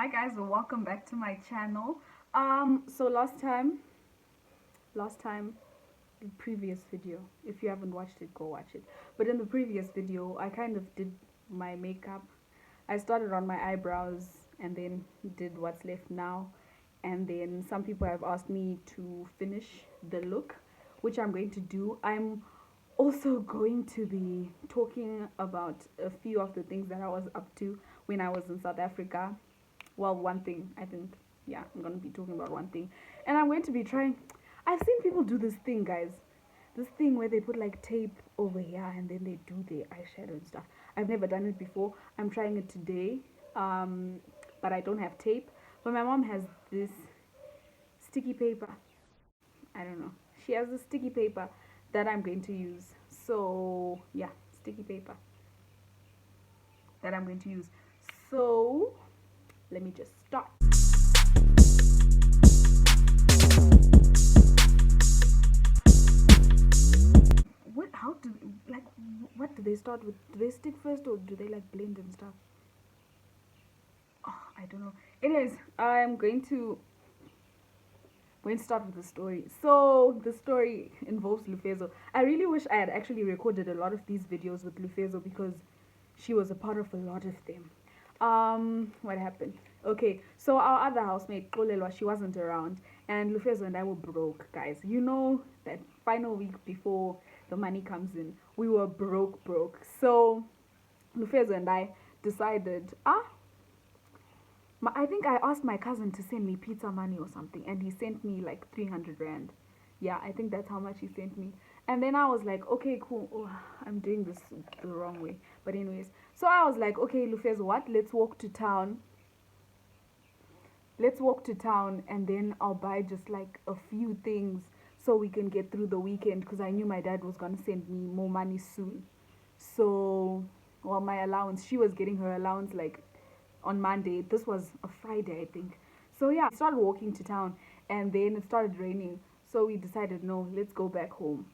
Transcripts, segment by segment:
Hi guys, welcome back to my channel. So last time, the previous video, if you haven't watched it, go watch it. But in the previous video, I kind of did my makeup. I started on my eyebrows and then did what's left now. And then some people have asked me to finish the look, which I'm going to do. I'm also going to be talking about a few of the things that I was up to when I was in South Africa. Well, one thing, I think. Yeah, I'm going to be talking about one thing. And I'm going to be trying. I've seen people do this thing, guys. This thing where they put like tape over here and then they do their eyeshadow and stuff. I've never done it before. I'm trying it today. But I don't have tape. But my mom has this sticky paper. I don't know. She has this sticky paper that I'm going to use. So, yeah, sticky paper that I'm going to use. So, let me just start. What do they start with? Do they stick first or do they like blend and stuff? Oh, I don't know. Anyways, I'm going to start with the story. So the story involves Lufezo. I really wish I had actually recorded a lot of these videos with Lufezo because she was a part of a lot of them. What happened? Okay, so our other housemate, Kolelwa, she wasn't around, and Lufezo and I were broke, guys. You know that final week before the money comes in, we were broke. So Lufezo and I decided, I think I asked my cousin to send me pizza money or something, and he sent me like 300 rand. Yeah, I think that's how much he sent me. And then I was like, okay, cool. Oh, I'm doing this the wrong way. But anyways, so I was like, okay, Lufez, what? Let's walk to town. And then I'll buy just like a few things so we can get through the weekend because I knew my dad was going to send me more money soon. So, well, my allowance, she was getting her allowance like on Monday. This was a Friday, I think. So yeah, we started walking to town and then it started raining. So we decided, no, let's go back home.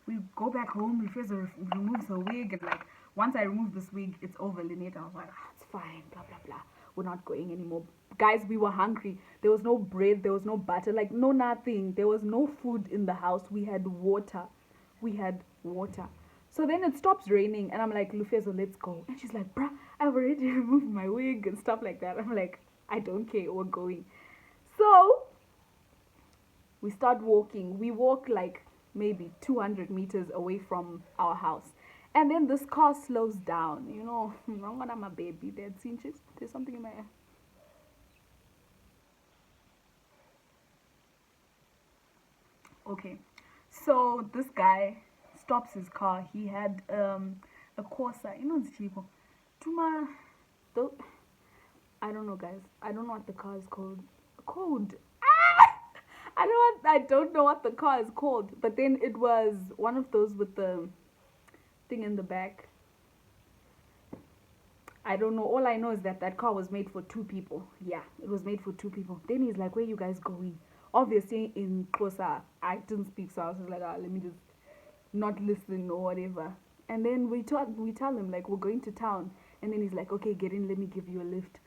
We go back home, we first removes her wig, and like once I remove this wig, it's over, Lynette. I was like, it's fine, blah blah blah. We're not going anymore. Guys, we were hungry. There was no bread, there was no butter, like no nothing. There was no food in the house. We had water. So then it stops raining, and I'm like, Lufezo, let's go. And she's like, bruh, I've already removed my wig and stuff like that. I'm like, I don't care, we're going. So we start walking. We walk like maybe 200 meters away from our house. And then this car slows down. You know, I'm a baby. There's something in my ear. Okay. So this guy stops his car. He had a Corsa. You know, it's cheaper. Tuma. I don't know, guys. I don't know what the car is called. Called. I don't know what the car is called, but then it was one of those with the thing in the back. I don't know. All I know is that that car was made for two people. Yeah, it was made for two people. Then he's like, "Where you guys going?" Obviously, in Xhosa, I didn't speak, so I was like, "Let me just not listen or whatever." And then we tell him like we're going to town, and then he's like, "Okay, get in. Let me give you a lift."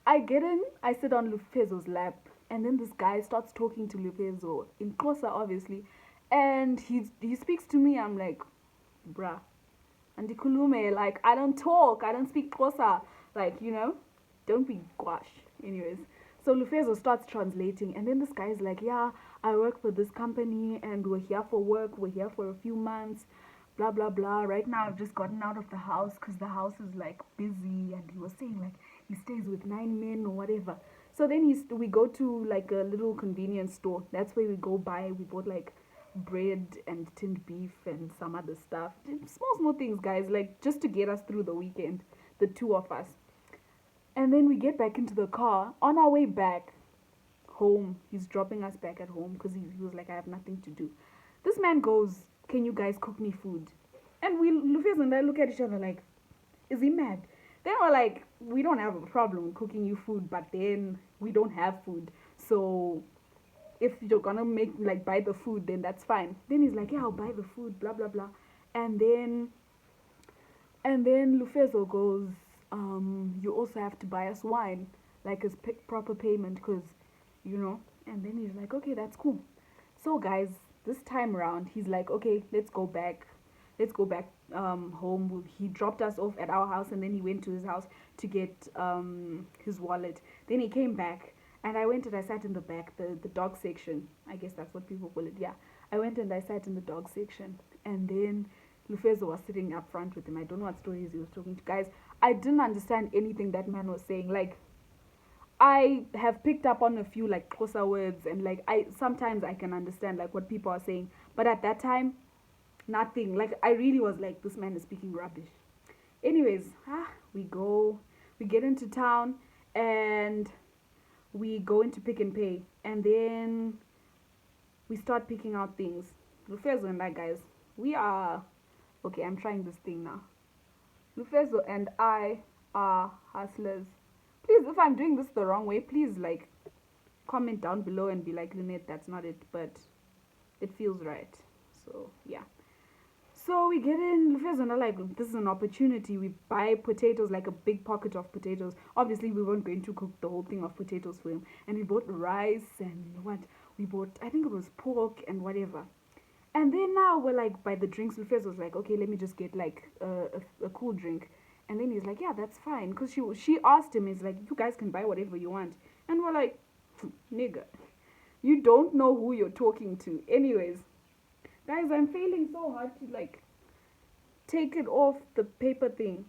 I get in. I sit on Lufezo's lap, and then this guy starts talking to Lufezo in Xhosa, obviously, and he speaks to me. I'm like, "Bruh." And the Kulume, like, I don't talk, I don't speak Xhosa, like, don't be gwash. Anyways, so Lufezo starts translating, and then this guy's like, yeah, I work for this company, and we're here for work, we're here for a few months, blah, blah, blah. Right now, I've just gotten out of the house, because the house is, like, busy, and he was saying, like, he stays with 9 men or whatever. So then we go to, like, a little convenience store. That's where we go buy, we bought, like, bread and tinned beef and some other stuff. Small things, guys, like just to get us through the weekend, the two of us. And then we get back into the car. On our way back home, he's dropping us back at home because he was like, I have nothing to do. This man goes, can you guys cook me food? And Lufias and I look at each other like, is he mad? Then we're like, we don't have a problem cooking you food, but then we don't have food. So if you're gonna make like buy the food, then that's fine. Then he's like, yeah, I'll buy the food, blah blah blah. And then Lufezo goes, you also have to buy us wine, like as proper payment, because, you know. And then he's like, okay, that's cool. So guys, this time around, he's like, okay, let's go back home. He dropped us off at our house, and then he went to his house to get his wallet. Then he came back, and I went and I sat in the back, the dog section. I guess that's what people call it. Yeah, I went and I sat in the dog section, and then Lufezo was sitting up front with him. I don't know what stories he was talking to. Guys, I didn't understand anything that man was saying. Like, I have picked up on a few like Xhosa words, and like I sometimes I can understand like what people are saying, but at that time, nothing. Like, I really was like, this man is speaking rubbish. Anyways, we get into town, and we go into Pick and Pay, and then we start picking out things. Lufezo and I, guys, we are okay. I'm trying this thing now. Lufezo and I are hustlers. Please, if I'm doing this the wrong way, please like comment down below and be like, Lynette, that's not it, but it feels right. So yeah. So we get in Lufezo and I like, this is an opportunity. We buy potatoes, like a big pocket of potatoes. Obviously, we weren't going to cook the whole thing of potatoes for him. And we bought rice and what? We bought, I think it was pork and whatever. And then now we're like by the drinks. Lufezo was like, okay, let me just get like a cool drink. And then he's like, yeah, that's fine. Because she asked him, he's like, you guys can buy whatever you want. And we're like, nigga, you don't know who you're talking to. Anyways, guys, I'm failing so hard to like take it off the paper thing.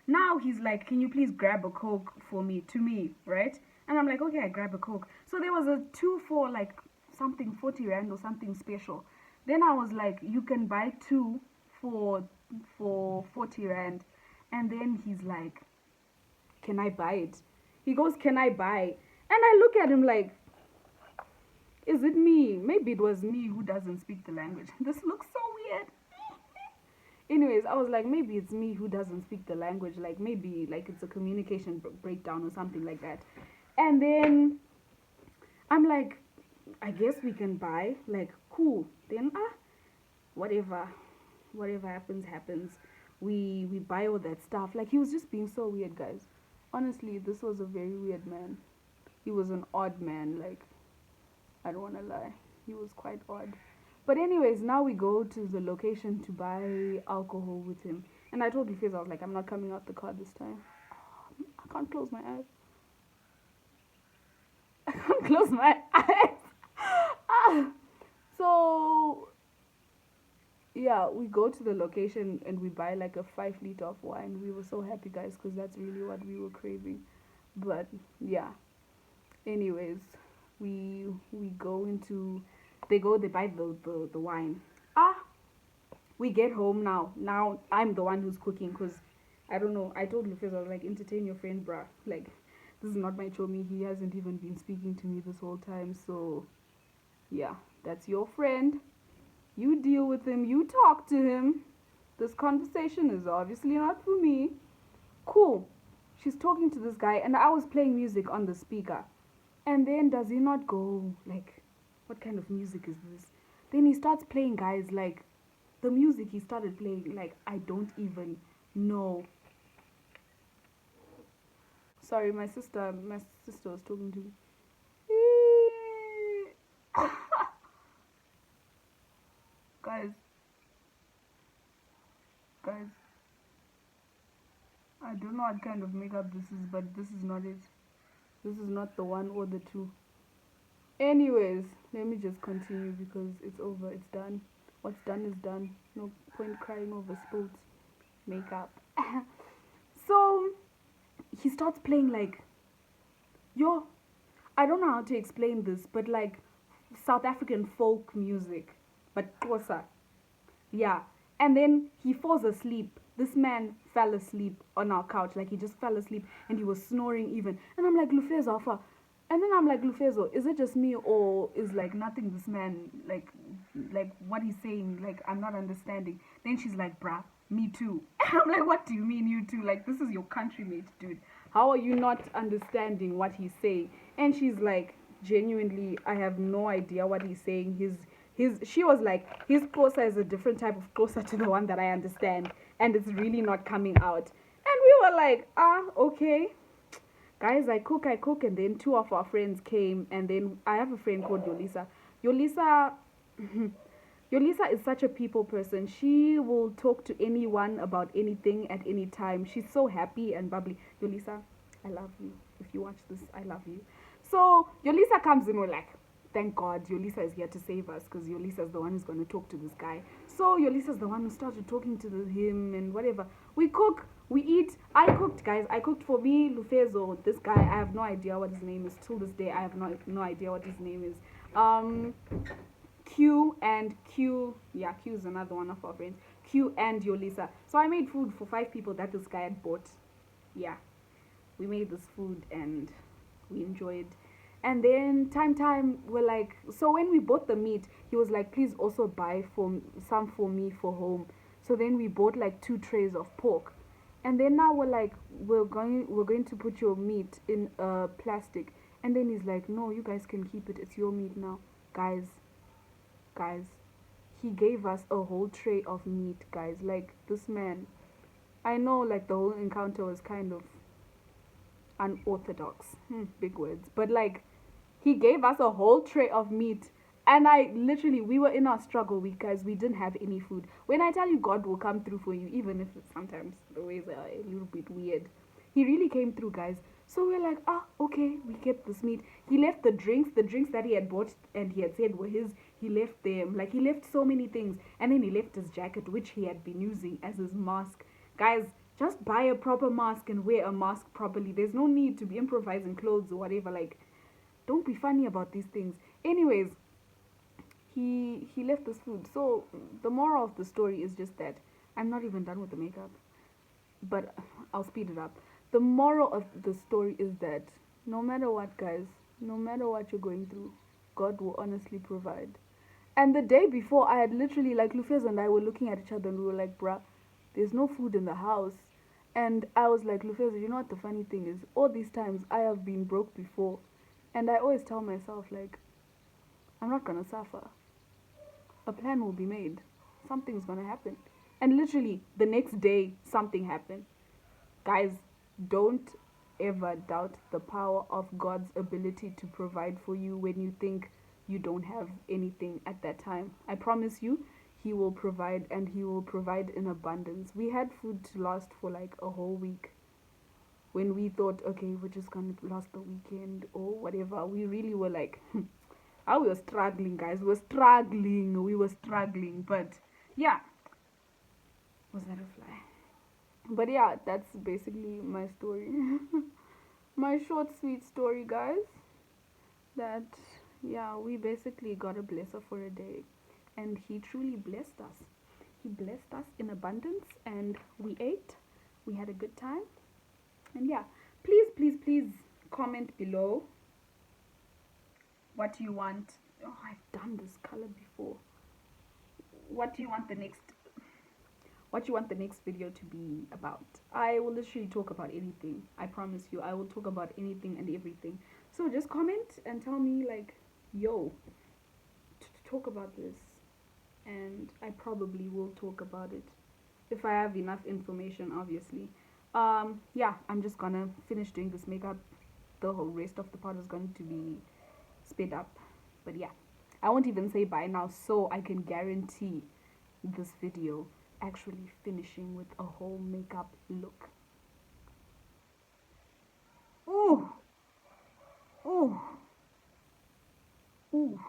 Now he's like, can you please grab a Coke for me, to me, right? And I'm like, okay, I grab a Coke. So there was a 2 for like something 40 Rand or something special. Then I was like, you can buy 2 for 40 Rand. And then he's like, can I buy it? He goes, can I buy? And I look at him like, is it me? Maybe it was me who doesn't speak the language. This looks so weird. Anyways, I was like, maybe it's me who doesn't speak the language. Like, maybe like it's a communication breakdown or something like that. And then I'm like, I guess we can buy. Like, cool. Then whatever happens. We buy all that stuff. Like, he was just being so weird, guys. Honestly, this was a very weird man. He was an odd man. Like, I don't want to lie. He was quite odd. But anyways, now we go to the location to buy alcohol with him. And I told Lufezo, I was like, I'm not coming out the car this time. I can't close my eyes. I can't close my eyes. So, yeah, we go to the location and we buy like a 5 liter of wine. We were so happy, guys, because that's really what we were craving. But, yeah. Anyways, we go into... They buy the wine. We get home now. Now I'm the one who's cooking because I don't know. I told Lufezo, I was like, entertain your friend, bruh. Like, this is not my chomi. He hasn't even been speaking to me this whole time. So, yeah, that's your friend. You deal with him. You talk to him. This conversation is obviously not for me. Cool. She's talking to this guy, and I was playing music on the speaker. And then does he not go, like, what kind of music is this? Then he starts playing, guys, like, the music he started playing, like, I don't even know. Sorry, my sister was talking to me. guys, I don't know what kind of makeup this is, but this is not it. This is not the one or the two. Anyways, let me just continue because it's over. It's done. What's done is done. No point crying over spilled makeup. So he starts playing like, I don't know how to explain this, but like South African folk music, but Xhosa. Yeah. And then he falls asleep. This man fell asleep on our couch. Like, he just fell asleep and he was snoring even. And I'm like, Lufezo, Alpha. And then I'm like, Lufezo, is it just me or is like nothing this man, like what he's saying, like I'm not understanding. Then she's like, bruh, me too. And I'm like, what do you mean you too? Like, this is your country-mate, dude. How are you not understanding what he's saying? And she's like, genuinely, I have no idea what he's saying. She was like, his Xhosa is a different type of Xhosa to the one that I understand. and it's really not coming out. And we were like, okay. Guys, I cook, and then two of our friends came, and then I have a friend called Yolisa. Yolisa, Yolisa is such a people person. She will talk to anyone about anything at any time. She's so happy and bubbly. Yolisa, I love you. If you watch this, I love you. So Yolisa comes in, we're like, thank God Yolisa is here to save us, because Yolisa is the one who's going to talk to this guy. So Yolisa is the one who started talking to him and whatever. We cook, we eat. I cooked, guys. I cooked for me, Lufezo, this guy. I have no idea what his name is. Till this day, I have no idea what his name is. Q and Q, yeah, Q is another one of our friends. Q and Yolisa. So I made food for 5 people that this guy had bought. Yeah, we made this food and we enjoyed. And then time we're like, so when we bought the meat, he was like, please also buy some for me for home. So then we bought like 2 trays of pork. And then now we're like, we're going to put your meat in a plastic. And then he's like, no, you guys can keep it. It's your meat now. Guys, he gave us a whole tray of meat, guys. Like, this man, I know, like, the whole encounter was kind of unorthodox, big words, but like, he gave us a whole tray of meat. And I literally, we were in our struggle, guys, we didn't have any food. When I tell you God will come through for you, even if sometimes the ways are a little bit weird, he really came through, guys. So we're like, okay, we kept this meat. He left the drinks that he had bought and he had said were his. He left them, like, he left so many things. And then he left his jacket, which he had been using as his mask. Guys, just buy a proper mask and wear a mask properly. There's no need to be improvising clothes or whatever. Like, don't be funny about these things. Anyways, he left this food. So the moral of the story is just that I'm not even done with the makeup, but I'll speed it up. The moral of the story is that no matter what, guys, no matter what you're going through, God will honestly provide. And the day before, I had literally, like, Lufez and I were looking at each other and we were like, bruh, there's no food in the house. And I was like, Lufez, you know what the funny thing is? All these times I have been broke before. And I always tell myself, like, I'm not gonna suffer. A plan will be made. Something's gonna happen. And literally, the next day, something happened. Guys, don't ever doubt the power of God's ability to provide for you when you think you don't have anything at that time. I promise you, He will provide, and He will provide in abundance. We had food to last for like a whole week. When we thought, okay, we're just gonna last the weekend or whatever, we really were like, we were struggling, guys. We were struggling. But yeah, was that a fly? But yeah, that's basically my story. My short, sweet story, guys. That, yeah, we basically got a blesser for a day. And he truly blessed us. He blessed us in abundance, and we ate. We had a good time. And yeah, please comment below what you want. Oh, I've done this color before. What do you want the next video to be about? I will literally talk about anything. I promise you, I will talk about anything and everything. So just comment and tell me, like, yo, talk about this, and I probably will talk about it if I have enough information, obviously. Yeah, I'm just gonna finish doing this makeup. The whole rest of the part is going to be sped up. But yeah, I won't even say bye now, so I can guarantee this video actually finishing with a whole makeup look. Ooh, ooh, ooh,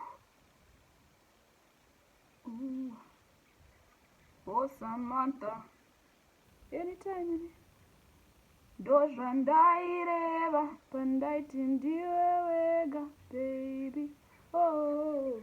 ooh. Oh, Samantha, anytime. Dozha ndaireva pandaiti ndiwe wega, baby. Oh.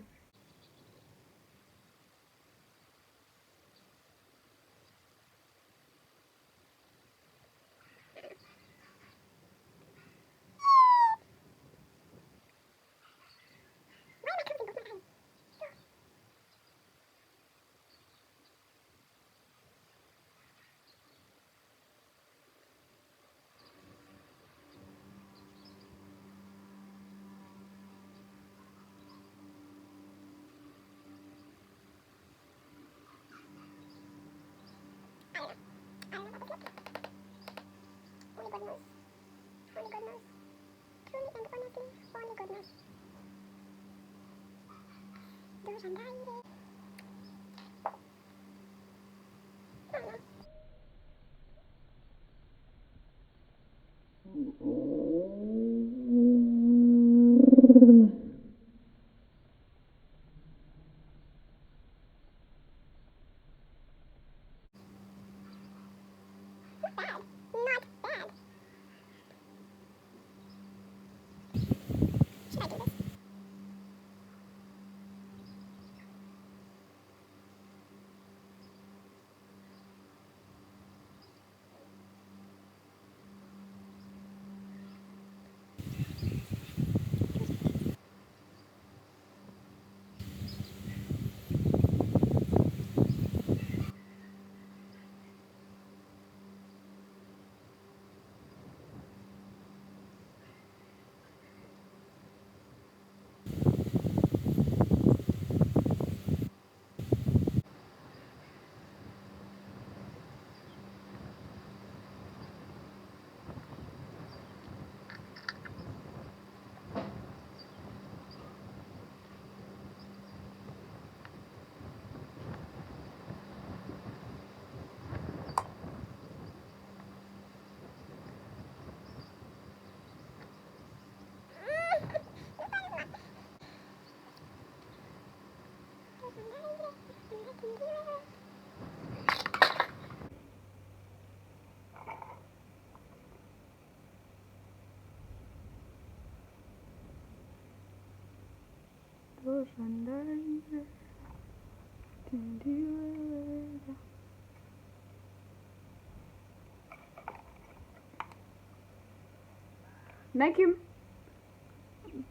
Nakim,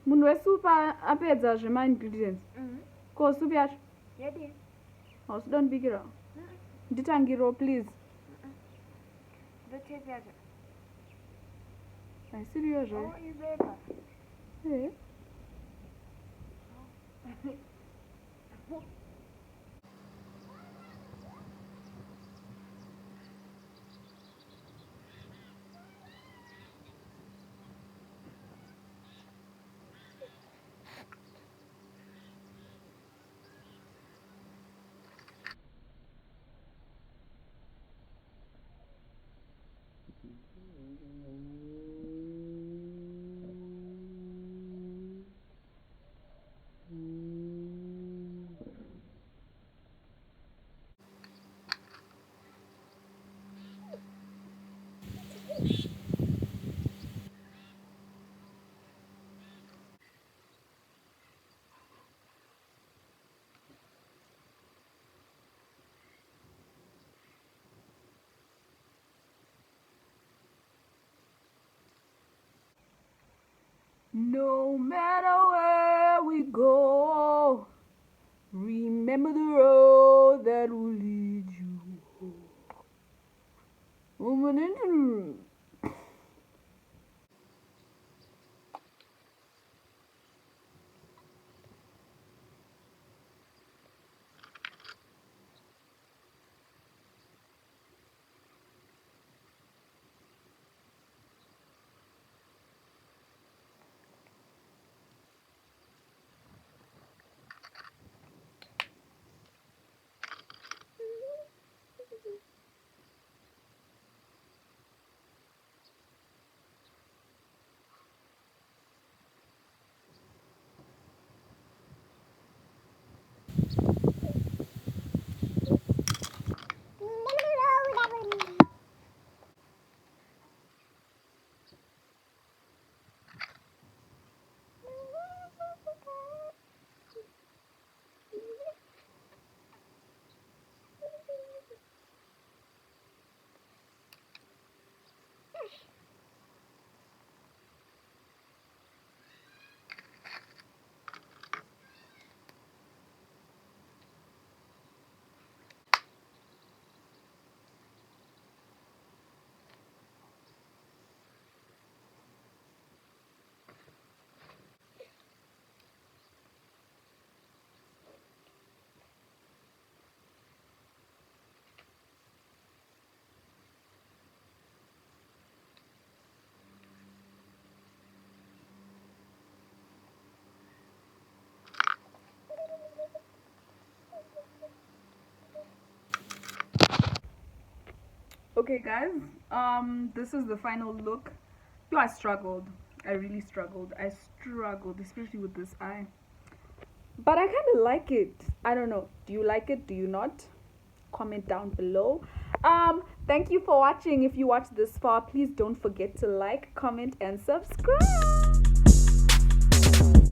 munhu wesupa apedza zvema-ingredients ko supu yacho hausuda ndibikira nditangiro please haisiriyo zvo No matter where we go, remember the road that will lead you home. Okay, guys. This is the final look. Yo, I struggled. I really struggled. I struggled, especially with this eye. But I kind of like it. I don't know. Do you like it? Do you not? Comment down below. Thank you for watching. If you watched this far, please don't forget to like, comment, and subscribe.